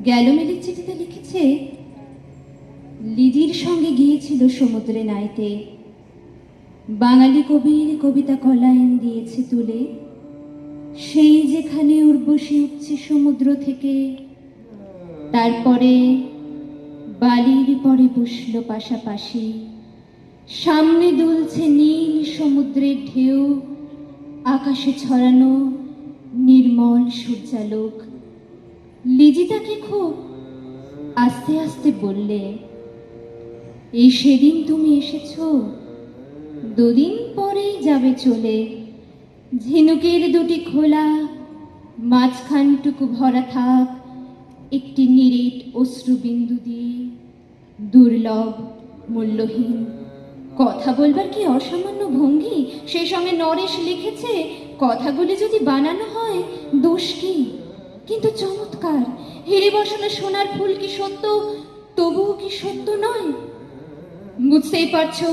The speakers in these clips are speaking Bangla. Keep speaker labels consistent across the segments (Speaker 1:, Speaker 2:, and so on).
Speaker 1: গ্যালোমেলির চিঠিতে লিখেছে, লিজির সঙ্গে গিয়েছিল সমুদ্রে নাইতে, বাঙালি কবির কবিতা কলাইন দিয়েছে তুলে, সেই যেখানে উর্বশী উঠছে সমুদ্র থেকে, তারপরে বালির পরে বসল পাশাপাশি, সামনে দুলছে নীল সমুদ্রের ঢেউ, আকাশে ছড়ানো নির্মল সূর্যালোক। লিজি তাকে খুব আস্তে আস্তে বললে, এই সেদিন তুমি এসেছ, দুদিন পরেই যাবে চলে। ঝিনুকের দুটি খোলা, মাঝখানটুকু ভরা থাক একটি নিরেট অশ্রুবিন্দু দিয়ে, দুর্লভ, মূল্যহীন। কথা বলবার কি অসামান্য ভঙ্গি! সেই সঙ্গে নরেশ লিখেছে, কথাগুলি যদি বানানো হয় দোষ কি? কিন্তু চমৎকার। হেরে বসানো সোনার ফুল কি সত্য, তবুও কি সত্য নয়? বুঝতেই পারছো,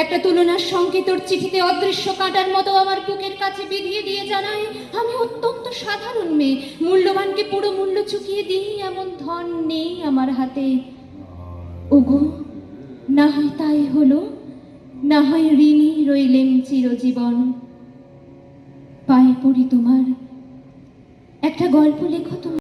Speaker 1: একটা তুলনার সংকেত ওর চিঠিতে অদৃশ্য কাঁটার মতো আমার বুকের কাছে বিধিয়ে দিয়ে জানায়, আমি অত্যন্ত সাধারণ মেয়ে, মূল্যবানকে পুরো মূল্য চুকিয়ে দিই এমন ধন নেই আমার হাতে। ওগো, না হয় তাই হলো, না হয় ঋণী রইলেম চিরজীবন। পায়ে পড়ি তোমার, একটা গল্প লেখো তুমি।